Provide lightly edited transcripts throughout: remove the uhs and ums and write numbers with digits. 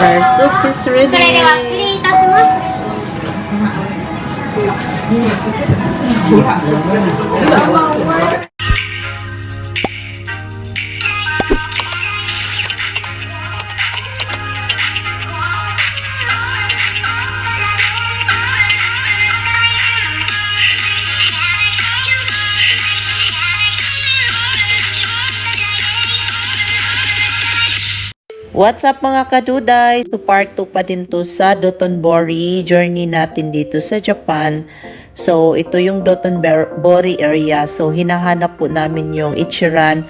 Our soup is それで ready. は失礼いたします。What's up mga kaduday? So part 2 pa din to sa Dotonbori journey natin dito sa Japan. So ito yung Dotonbori area. So hinahanap po namin yung Ichiran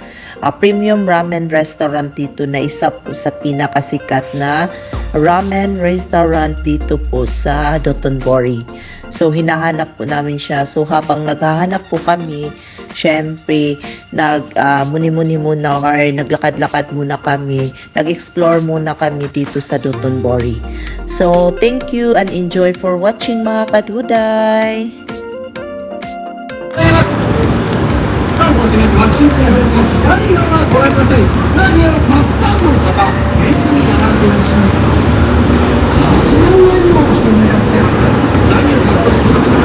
premium ramen restaurant dito na isa po sa pinakasikat na ramen restaurant dito po sa Dotonbori. So hinahanap po namin siya. So habang naghahanap po kami, syempre muni-muni muna or naglakad-lakad muna kami, nag-explore muna kami dito sa Dotonbori. So thank you and enjoy for watching mga kaduday. 関東地熱は新鮮な何やらご覧ください。何やらたくさんの方、列に並んでいらっしゃいます。足の上にも人のやつや何やらたくさんの方、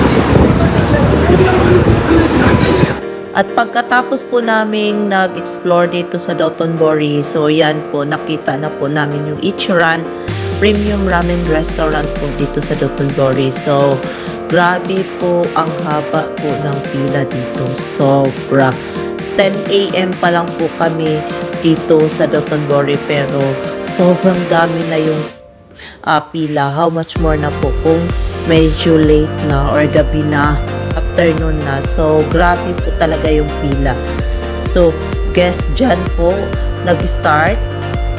私たちは扉の上に何やら At pagkatapos po namin nag-explore dito sa Dotonbori, so yan po, nakita na po namin yung Ichiran Premium Ramen Restaurant po dito sa Dotonbori. So, grabe po ang haba po ng pila dito. Sobra. 10 AM pa lang po kami dito sa Dotonbori pero sobrang dami na yung pila. How much more na po kung medyo late na or gabi na, afternoon na. So, grabe po talaga yung pila. So, guess dyan po nag-start.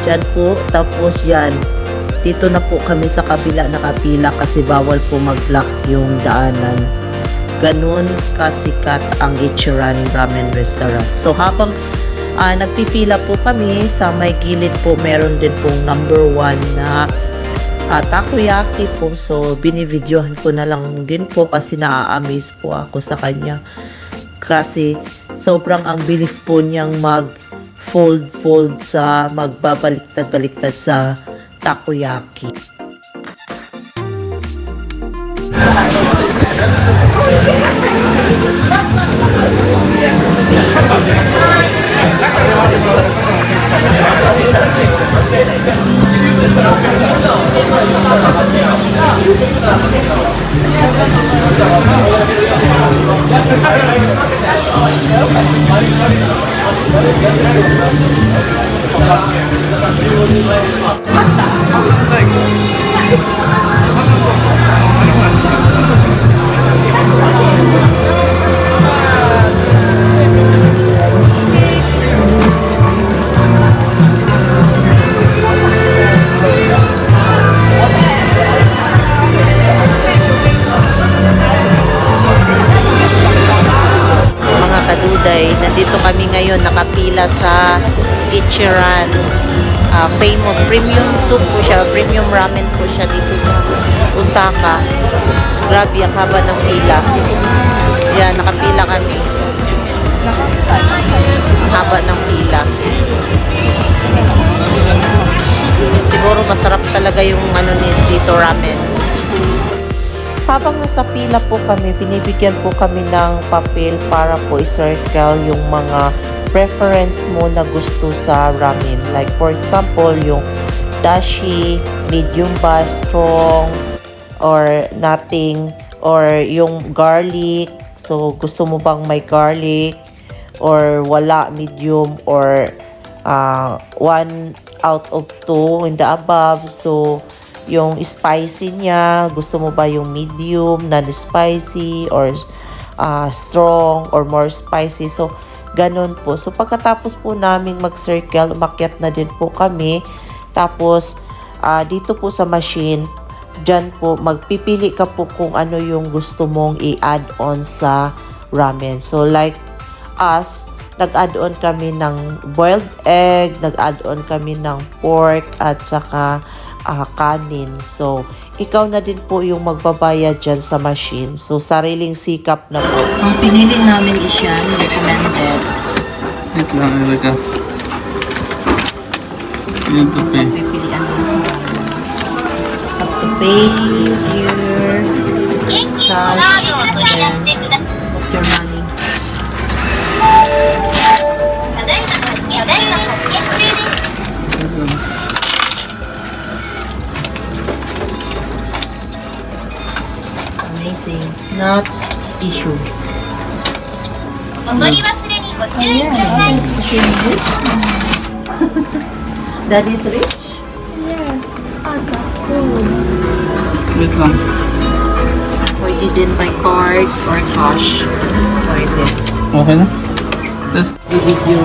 Dyan po. Tapos yan. Dito na po kami sa kabila nakapila kasi bawal po mag-block yung daanan. Ganun kasikat ang Ichiran Ramen Restaurant. So, habang nagpipila po kami, sa may gilid po meron din pong number 1 na takoyaki po. So, binivideohan ko na lang din po kasi na-amaze po ako sa kanya. Kasi, sobrang ang bilis po niyang mag-fold sa magbabaliktad-baliktad sa takoyaki. Nandito kami ngayon nakapila sa Ichiran famous premium soup po siya, premium ramen po siya dito sa Osaka. Grabe ang haba ng pila. Yan, nakapila kami. Haba ng pila. Siguro masarap talaga yung dito ramen. Habang nasa pila po kami, binibigyan po kami ng papel para po i-circle yung mga preference mo na gusto sa ramen. Like for example, yung dashi, medium ba, strong, or nothing, or yung garlic. So, gusto mo bang may garlic, or wala, medium, or 1 out of 2 in the above. So, yung spicy niya, gusto mo ba yung medium, non-spicy, or strong, or more spicy. So, ganun po. So, pagkatapos po namin mag-circle, umakyat na din po kami. Tapos, dito po sa machine, dyan po, magpipili ka po kung ano yung gusto mong i-add on sa ramen. So, like us, nag-add on kami ng boiled egg, nag-add on kami ng pork, at saka kanin. So, ikaw na din po yung magbabayad dyan sa machine. So, sariling sikap na po. Ang pinili namin is yan, recommended. Wait lang, Erika. Yung kape. Pipilian mo sa Pay with your cash and put your money. Amazing. Not issue. お取り忘れにご注意ください。 Daddy is rich? Wait lang. Pwede din by card or cash. Pwede. Okay na? Tapos, Video.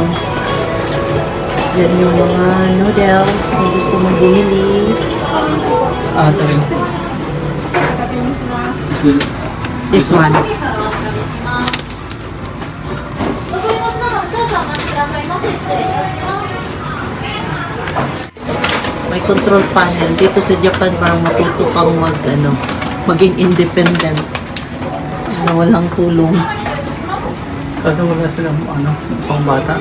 Yan yung mga noodles kung gusto mong bumili. ito rin. This one. May control panel. Dito sa Japan parang matuto kang maging independent. Na walang tulong. Kasi wala silang pang bata.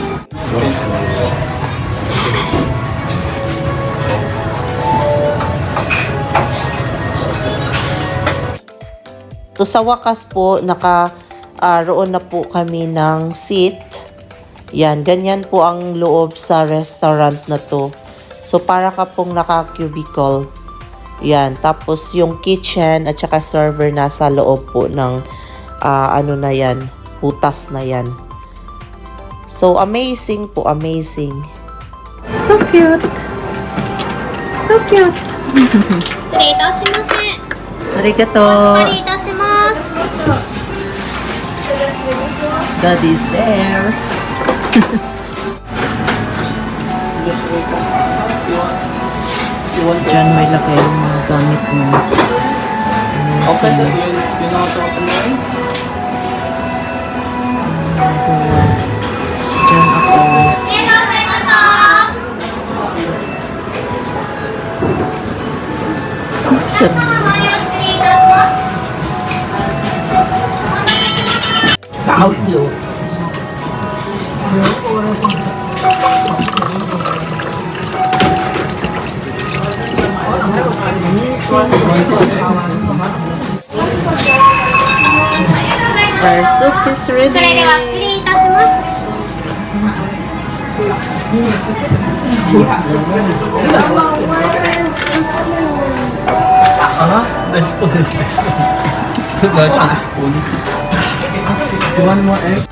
So sa wakas po, roon na po kami ng seat. Yan, ganyan po ang loob sa restaurant na to. So para ka pong naka-cubicle. Yan, tapos yung kitchen at saka server nasa loob po ng na yan, butas na yan. So amazing po, amazing. So cute. So cute. 失礼いたしません。 Arigato. お借りいたします。 Daddy's there. Diyan may lagay yung mga gamit mo. Okay, Amazing. yun ako sa kumain. Diyan ako. ありがとうございました。 Sa お前を失礼いたします。 Kausyo. Our soup is それでは失 ready. 礼いたします。 The spoon is this one. Wala siyang spoon. You want more egg?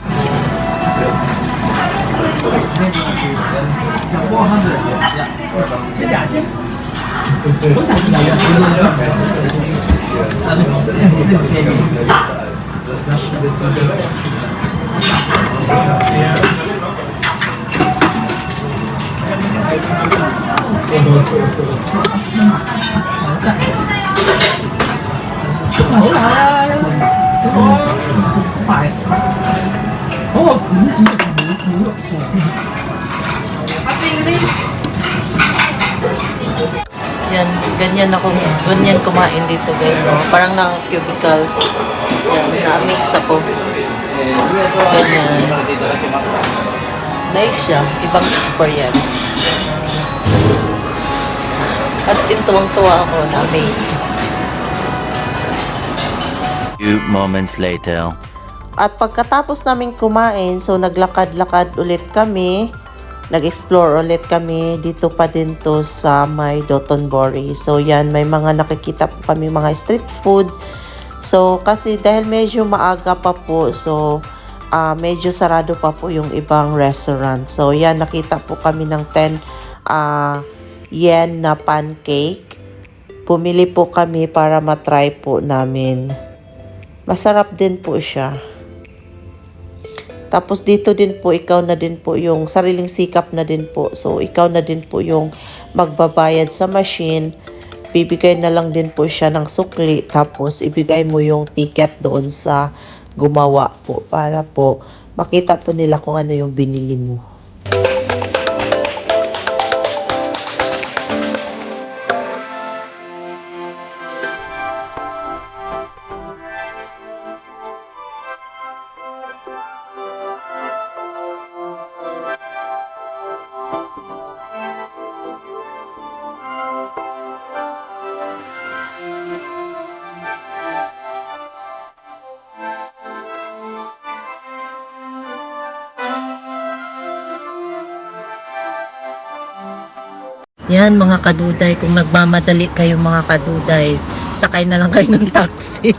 Yan, ganyan kumain dito guys. Oh. Parang naka-cubicle. Yan, na-amaze ako. Ganyan. Nice siya. Ibang experience. As in, tuwang-tuwa ako. Na-amaze. Few moments later. At pagkatapos namin kumain, so naglakad-lakad ulit kami. Nag-explore ulit kami. Dito pa din to sa may Dotonbori. So yan, may mga nakikita po kami mga street food. So kasi dahil medyo maaga pa po, so medyo sarado pa po yung ibang restaurant. So yan, nakita po kami ng 10 yen na pancake. Pumili po kami para matry po namin. Masarap din po siya. Tapos dito din po, ikaw na din po yung sariling sikap na din po. So, ikaw na din po yung magbabayad sa machine. Bibigay na lang din po siya ng sukli. Tapos, ibigay mo yung ticket doon sa gumawa po. Para po, makita po nila kung ano yung binili mo. Yan mga kaduday, kung nagmamadali kayo mga kaduday, sakay na lang kayo ng taxi.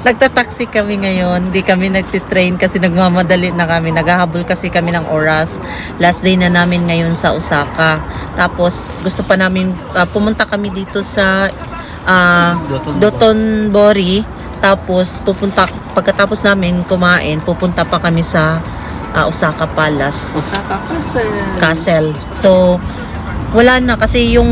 Nagta-taxi kami ngayon, hindi kami nagtitrain kasi nagmamadali na kami. Naghahabol kasi kami ng oras. Last day na namin ngayon sa Osaka. Tapos gusto pa namin, pumunta kami dito sa Dotonbori. Tapos pagkatapos namin kumain, pupunta pa kami sa Osaka Palace. Osaka Castle. So, wala na kasi yung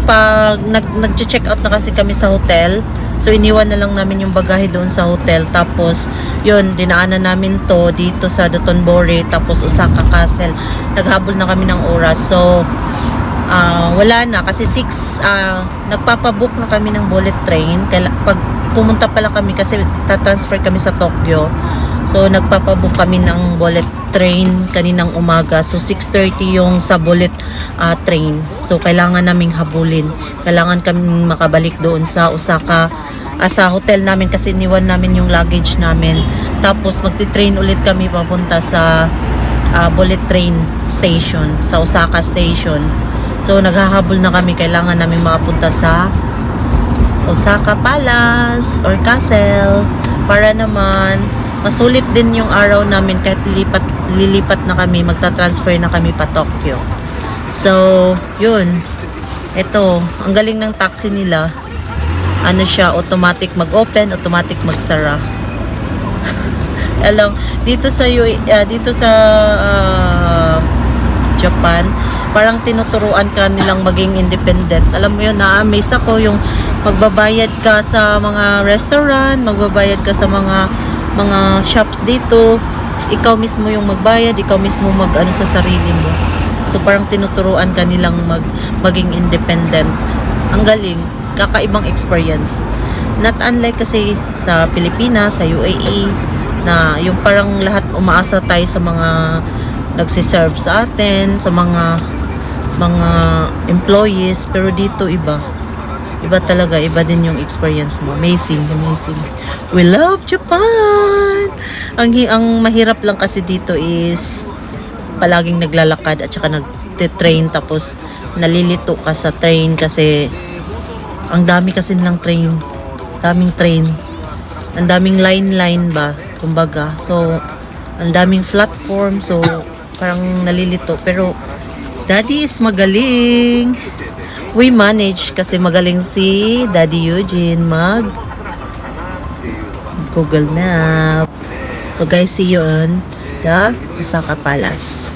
pag nag-check out na kasi kami sa hotel. So, iniwan na lang namin yung bagahe doon sa hotel. Tapos, yun, dinaanan namin to dito sa Dotonbori. Tapos, Osaka Castle. Naghabol na kami ng oras. So, wala na. Kasi 6, nagpapabook na kami ng bullet train. Pag pumunta pala kami kasi tatransfer kami sa Tokyo. So, nagpapabook kami ng bullet train kaninang umaga. So, 6:30 yung sa bullet train. So, kailangan naming habulin. Kailangan kami makabalik doon sa Osaka, sa hotel namin kasi iniwan namin yung luggage namin. Tapos, magti-train ulit kami papunta sa bullet train station, sa Osaka station. So, naghahabol na kami. Kailangan namin makapunta sa Osaka Palace or Castle para naman masulit din yung araw namin kahit lilipat na kami, magta-transfer na kami pa Tokyo. So, yun. Ito, ang galing ng taxi nila. Ano siya, automatic mag-open, automatic magsara. Alam, dito sa Japan, parang tinuturuan ka nilang maging independent. Alam mo yun, na-amaze ako yung magbabayad ka sa mga restaurant, magbabayad ka sa mga shops dito, ikaw mismo yung magbayad, ikaw mismo mag-ano sa sarili mo. So parang tinuturuan ka nilang maging independent. Ang galing, kakaibang experience. Not unlike kasi sa Pilipinas, sa UAE, na yung parang lahat umaasa tayo sa mga nagsiserve sa atin, sa mga employees, pero dito iba. Iba talaga, iba din yung experience mo. Amazing, amazing. We love Japan! Ang mahirap lang kasi dito is palaging naglalakad at saka nagte-train tapos nalilito ka sa train kasi ang dami kasi nilang train. Daming train. Ang daming line ba, kumbaga. So, ang daming platform. So, parang nalilito. Pero, Daddy is magaling. We manage kasi magaling si Daddy Eugene mag Google Map. So guys, see you on the Osaka Palace.